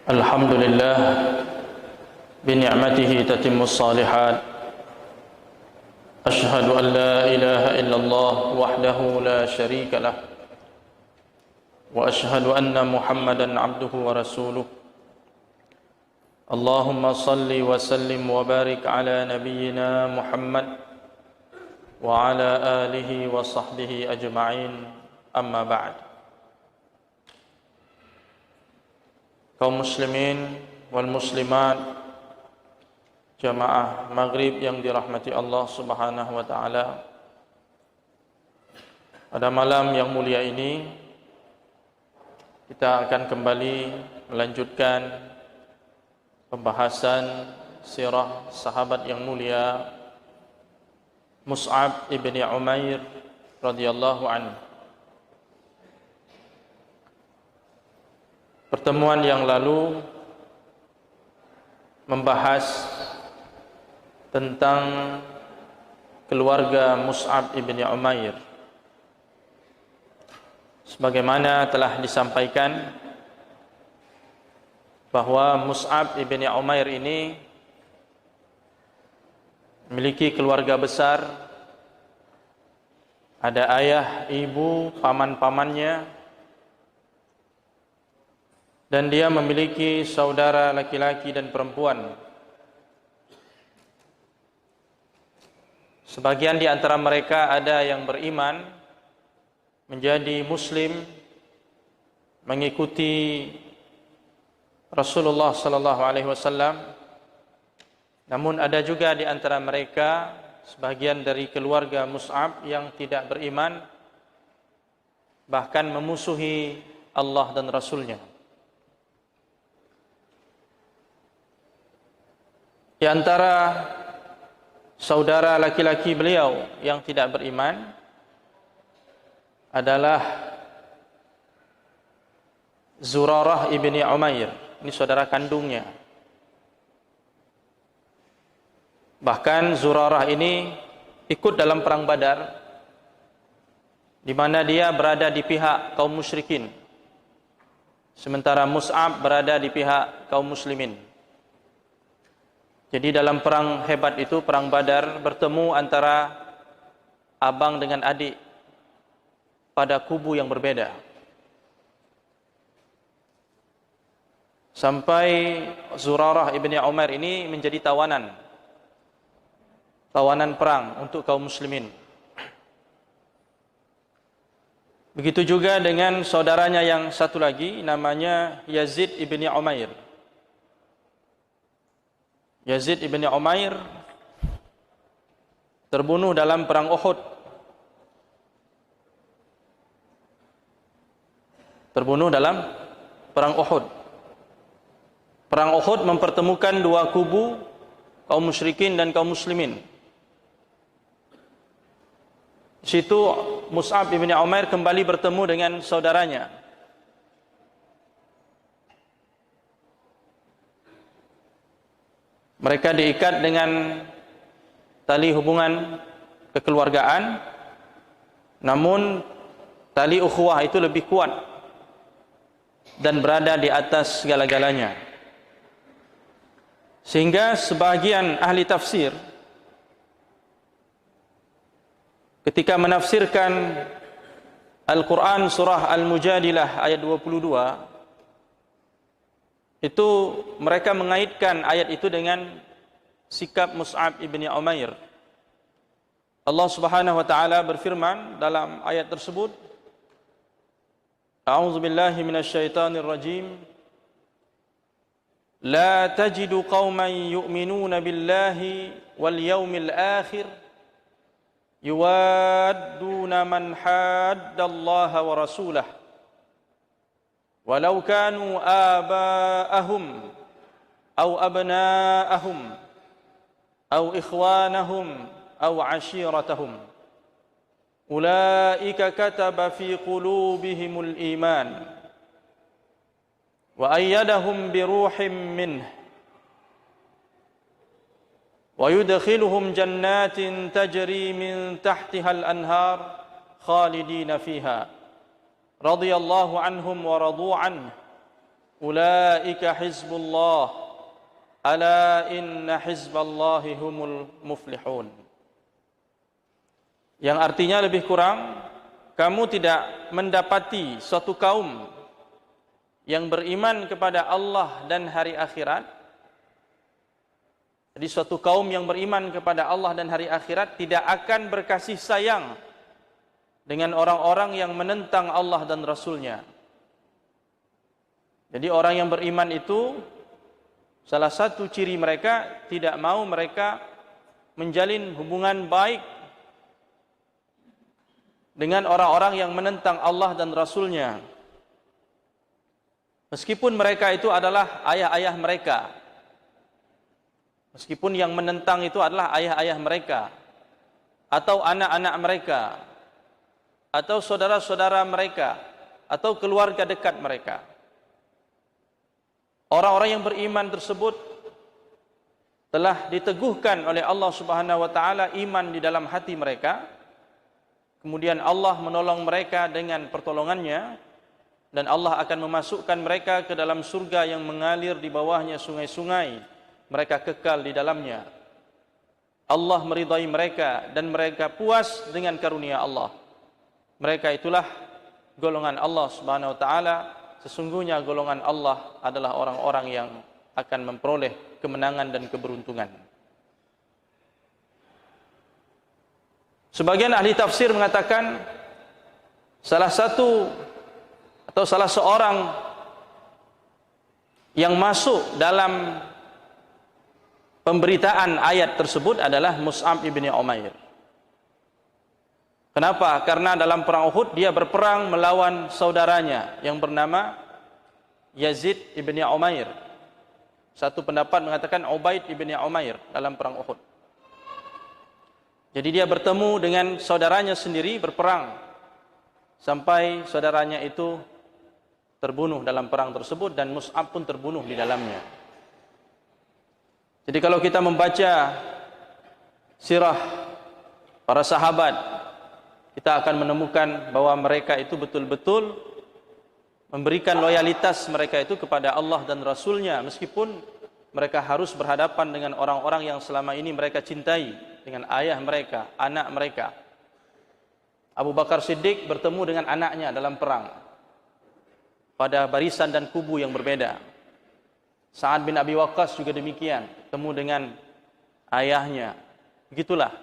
Alhamdulillah bini'matihi tatimmus salihat. Ashhadu an la ilaha illallah wahdahu la syarika lah. Wa ashhadu anna Muhammadan abduhu wa rasuluh. Allahumma salli wa sallim wa barik ala nabiyyina Muhammad wa ala alihi wa sahbihi ajma'in. Amma ba'd. Kaum muslimin wal muslimat, jamaah maghrib yang dirahmati Allah Subhanahu wa taala. Pada malam yang mulia ini kita akan kembali melanjutkan pembahasan sirah sahabat yang mulia Mus'ab ibn Umair radhiyallahu anhu. Pertemuan yang lalu membahas tentang keluarga Mus'ab ibn Umair. Sebagaimana telah disampaikan bahwa Mus'ab ibn Umair ini memiliki keluarga besar. Ada ayah, ibu, paman-pamannya, dan dia memiliki saudara laki-laki dan perempuan. Sebagian di antara mereka ada yang beriman, menjadi muslim, mengikuti Rasulullah sallallahu alaihi wasallam. Namun ada juga di antara mereka sebagian dari keluarga Mus'ab yang tidak beriman, bahkan memusuhi Allah dan Rasulnya. Di antara saudara laki-laki beliau yang tidak beriman adalah Zurarah ibni Umair. Ini saudara kandungnya. Bahkan Zurarah ini ikut dalam perang Badar, di mana dia berada di pihak kaum musyrikin, sementara Mus'ab berada di pihak kaum muslimin. Jadi dalam perang hebat itu, perang Badar, bertemu antara abang dengan adik pada kubu yang berbeda. Sampai Zurarah ibni Umair ini menjadi tawanan perang untuk kaum muslimin. Begitu juga dengan saudaranya yang satu lagi, namanya Yazid ibni Umair. Yazid ibn Umair terbunuh dalam perang Uhud. Terbunuh dalam perang Uhud. Perang Uhud mempertemukan dua kubu, kaum musyrikin dan kaum muslimin. Di situ Mus'ab ibn Umair kembali bertemu dengan saudaranya. Mereka diikat dengan tali hubungan kekeluargaan, namun tali ukhuwah itu lebih kuat dan berada di atas segala-galanya. Sehingga sebagian ahli tafsir ketika menafsirkan Al-Quran surah Al-Mujadilah ayat 22, itu mereka mengaitkan ayat itu dengan sikap Mus'ab ibn Umair. Allah Subhanahu wa taala berfirman dalam ayat tersebut, A'udzu billahi minasyaitonir rajim. La tajidu qauman yu'minuna billahi wal yawmil akhir yuwadduna man haddallaha wa rasulahu walau kanu aba'ahum aw abna'ahum aw ikhwanahum aw ashiratahum ulaika kataba fi qulubihimul iman wa ayyadahum bi ruhim minhu wa yudkhiluhum jannatin tajri min tahtiha al-anhar khalidina fiha radhiyallahu anhum wa radu anhu ulaika hizbullah, ala inna hizballahi humul muflihun. Yang artinya lebih kurang, kamu tidak mendapati suatu kaum yang beriman kepada Allah dan hari akhirat. Jadi suatu kaum yang beriman kepada Allah dan hari akhirat tidak akan berkasih sayang dengan orang-orang yang menentang Allah dan Rasulnya. Jadi orang yang beriman itu, salah satu ciri mereka, tidak mau mereka menjalin hubungan baik dengan orang-orang yang menentang Allah dan Rasulnya. Meskipun mereka itu adalah ayah-ayah mereka, meskipun yang menentang itu adalah ayah-ayah mereka, atau anak-anak mereka, atau saudara-saudara mereka, atau keluarga dekat mereka. Orang-orang yang beriman tersebut telah diteguhkan oleh Allah Subhanahu wa taala iman di dalam hati mereka. Kemudian Allah menolong mereka dengan pertolongannya, dan Allah akan memasukkan mereka ke dalam surga yang mengalir di bawahnya sungai-sungai. Mereka kekal di dalamnya. Allah meridai mereka dan mereka puas dengan karunia Allah. Mereka itulah golongan Allah Subhanahu wa taala. Sesungguhnya golongan Allah adalah orang-orang yang akan memperoleh kemenangan dan keberuntungan. Sebagian ahli tafsir mengatakan salah satu atau salah seorang yang masuk dalam pemberitaan ayat tersebut adalah Mus'ab ibni Umair. Kenapa? Karena dalam perang Uhud dia berperang melawan saudaranya yang bernama Yazid ibni Umair. Satu pendapat mengatakan Ubaid ibni Umair dalam perang Uhud. Jadi dia bertemu dengan saudaranya sendiri berperang sampai saudaranya itu terbunuh dalam perang tersebut dan Mus'ab pun terbunuh di dalamnya. Jadi kalau kita membaca sirah para sahabat, kita akan menemukan bahwa mereka itu betul-betul memberikan loyalitas mereka itu kepada Allah dan Rasulnya, meskipun mereka harus berhadapan dengan orang-orang yang selama ini mereka cintai, dengan ayah mereka, anak mereka. Abu Bakar Siddiq bertemu dengan anaknya dalam perang pada barisan dan kubu yang berbeda. Sa'ad bin Abi Waqqas juga demikian, bertemu dengan ayahnya. Begitulah.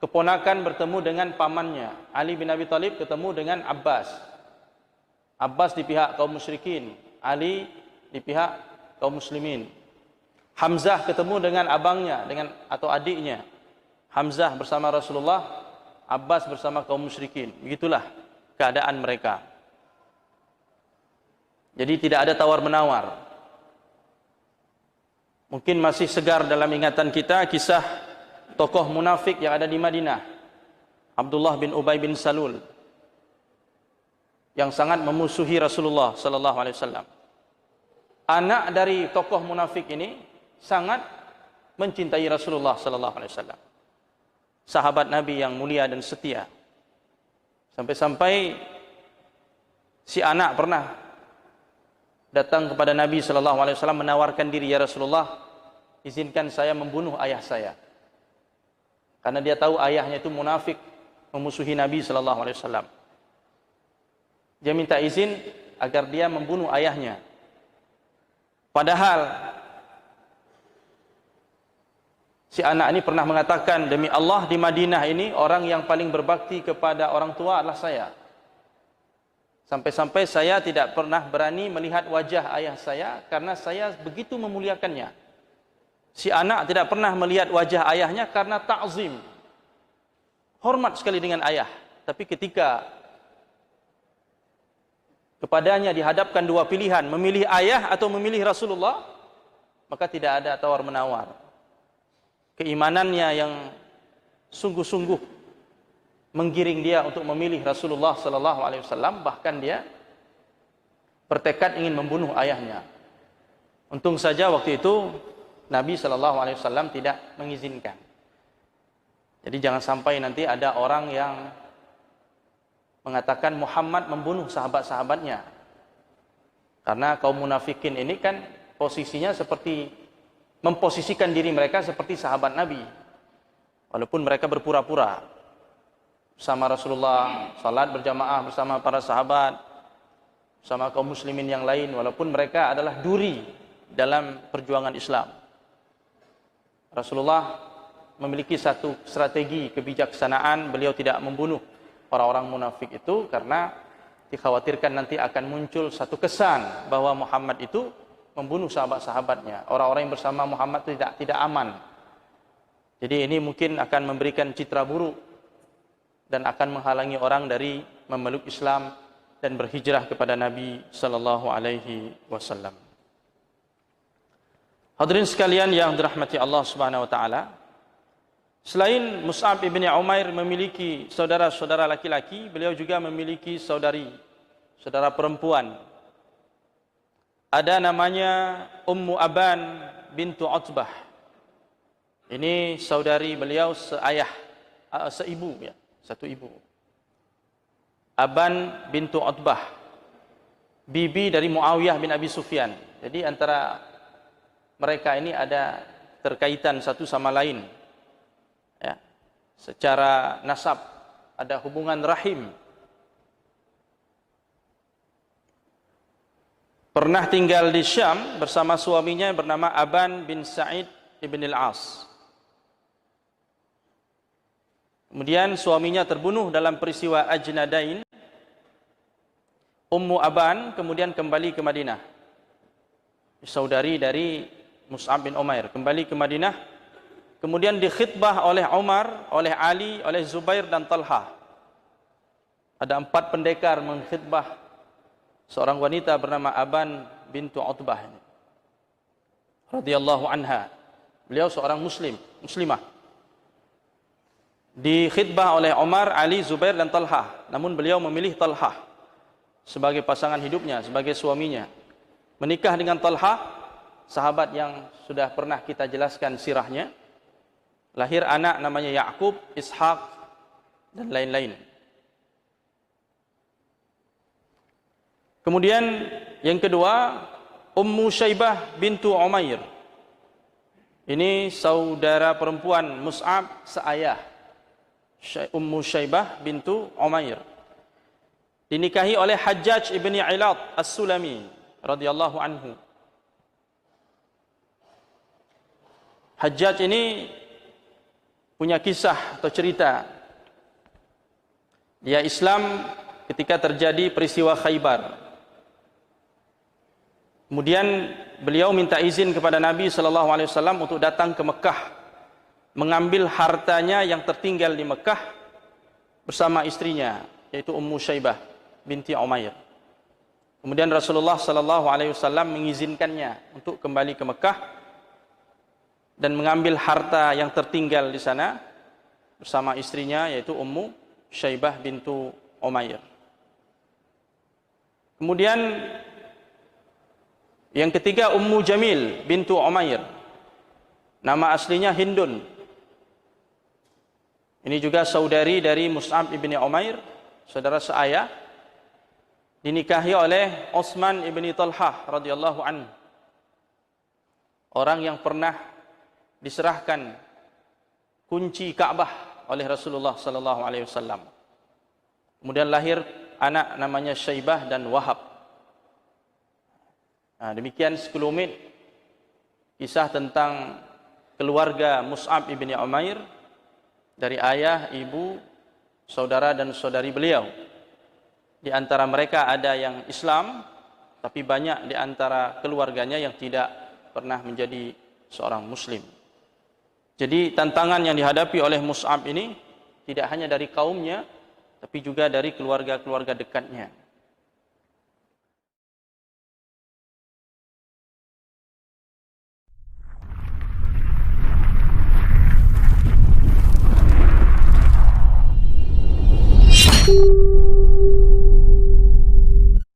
Keponakan bertemu dengan pamannya. Ali bin Abi Thalib ketemu dengan Abbas. Abbas di pihak kaum musyrikin, Ali di pihak kaum muslimin. Hamzah ketemu dengan abangnya, atau adiknya. Hamzah bersama Rasulullah, Abbas bersama kaum musyrikin. Begitulah keadaan mereka. Jadi tidak ada tawar-menawar. Mungkin masih segar dalam ingatan kita kisah tokoh munafik yang ada di Madinah, Abdullah bin Ubay bin Salul, yang sangat memusuhi Rasulullah sallallahu alaihi wasallam. Anak dari tokoh munafik ini sangat mencintai Rasulullah sallallahu alaihi wasallam. Sahabat Nabi yang mulia dan setia. Sampai-sampai si anak pernah datang kepada Nabi sallallahu alaihi wasallam menawarkan diri, "Ya Rasulullah, izinkan saya membunuh ayah saya." Karena dia tahu ayahnya itu munafik, memusuhi Nabi sallallahu alaihi wasallam. Dia minta izin agar dia membunuh ayahnya. Padahal si anak ini pernah mengatakan, "Demi Allah, di Madinah ini orang yang paling berbakti kepada orang tua adalah saya. Sampai-sampai saya tidak pernah berani melihat wajah ayah saya karena saya begitu memuliakannya." Si anak tidak pernah melihat wajah ayahnya karena ta'zim, hormat sekali dengan ayah. Tapi ketika kepadanya dihadapkan dua pilihan, memilih ayah atau memilih Rasulullah, maka tidak ada tawar-menawar. Keimanannya yang sungguh-sungguh menggiring dia untuk memilih Rasulullah sallallahu alaihi wasallam, bahkan dia bertekad ingin membunuh ayahnya. Untung saja waktu itu Nabi sallallahu alaihi wasallam tidak mengizinkan. Jadi jangan sampai nanti ada orang yang mengatakan Muhammad membunuh sahabat-sahabatnya. Karena kaum munafikin ini kan posisinya seperti memposisikan diri mereka seperti sahabat Nabi. Walaupun mereka berpura-pura bersama Rasulullah, salat berjamaah bersama para sahabat, bersama kaum muslimin yang lain, walaupun mereka adalah duri dalam perjuangan Islam. Rasulullah memiliki satu strategi kebijaksanaan, beliau tidak membunuh orang-orang munafik itu karena dikhawatirkan nanti akan muncul satu kesan bahwa Muhammad itu membunuh sahabat-sahabatnya. Orang-orang yang bersama Muhammad itu tidak aman. Jadi ini mungkin akan memberikan citra buruk dan akan menghalangi orang dari memeluk Islam dan berhijrah kepada Nabi sallallahu alaihi wasallam. Hadirin sekalian yang dirahmati Allah Subhanahu wa taala, selain Mus'ab ibn Umair memiliki saudara-saudara laki-laki, beliau juga memiliki saudara perempuan. Ada namanya Ummu Aban bintu Utbah. Ini saudari beliau seibu ya, satu ibu. Aban bintu Utbah, bibi dari Muawiyah bin Abi Sufyan. Jadi antara mereka ini ada terkaitan satu sama lain. Ya, secara nasab ada hubungan rahim. Pernah tinggal di Syam bersama suaminya bernama Aban bin Sa'id ibn al-As. Kemudian suaminya terbunuh dalam peristiwa Ajnadain. Ummu Aban kemudian kembali ke Madinah. Saudari dari Mus'ab bin Umair kembali ke Madinah. Kemudian dikhitbah oleh Umar, oleh Ali, oleh Zubair dan Talha. Ada 4 pendekar mengkhitbah seorang wanita bernama Aban bintu Utbah ini, radhiyallahu anha. Beliau seorang muslimah. Dikhitbah oleh Umar, Ali, Zubair dan Talha. Namun beliau memilih Talha sebagai pasangan hidupnya, sebagai suaminya. Menikah dengan Talha, sahabat yang sudah pernah kita jelaskan sirahnya. Lahir anak namanya Ya'qub, Ishaq dan lain-lain. Kemudian yang kedua, Ummu Syaibah bintu Umair. Ini saudara perempuan Mus'ab seayah. Ummu Syaibah bintu Umair. Dinikahi oleh Hajjaj ibn Ilat As-Sulami radhiyallahu anhu. Hajjaj ini punya kisah atau cerita. Dia Islam ketika terjadi peristiwa Khaybar. Kemudian beliau minta izin kepada Nabi SAW untuk datang ke Mekah, mengambil hartanya yang tertinggal di Mekah bersama istrinya, yaitu Ummu Syaibah binti Umair. Kemudian Rasulullah SAW mengizinkannya untuk kembali ke Mekah dan mengambil harta yang tertinggal di sana bersama istrinya, yaitu Ummu Syaibah bintu Umair. Kemudian yang ketiga, Ummu Jamil bintu Umair. Nama aslinya Hindun. Ini juga saudari dari Mus'ab ibn Umair, saudara seayah. Dinikahi oleh Utsman ibn Talhah radhiyallahu anhu. Orang yang pernah diserahkan kunci Ka'bah oleh Rasulullah sallallahu alaihi wasallam. Kemudian lahir anak namanya Syaibah dan Wahab. Nah, demikian sekelumit kisah tentang keluarga Mus'ab ibn Umair dari ayah, ibu, saudara dan saudari beliau. Di antara mereka ada yang Islam, tapi banyak di antara keluarganya yang tidak pernah menjadi seorang muslim. Jadi tantangan yang dihadapi oleh Mus'ab ini tidak hanya dari kaumnya, tapi juga dari keluarga-keluarga dekatnya.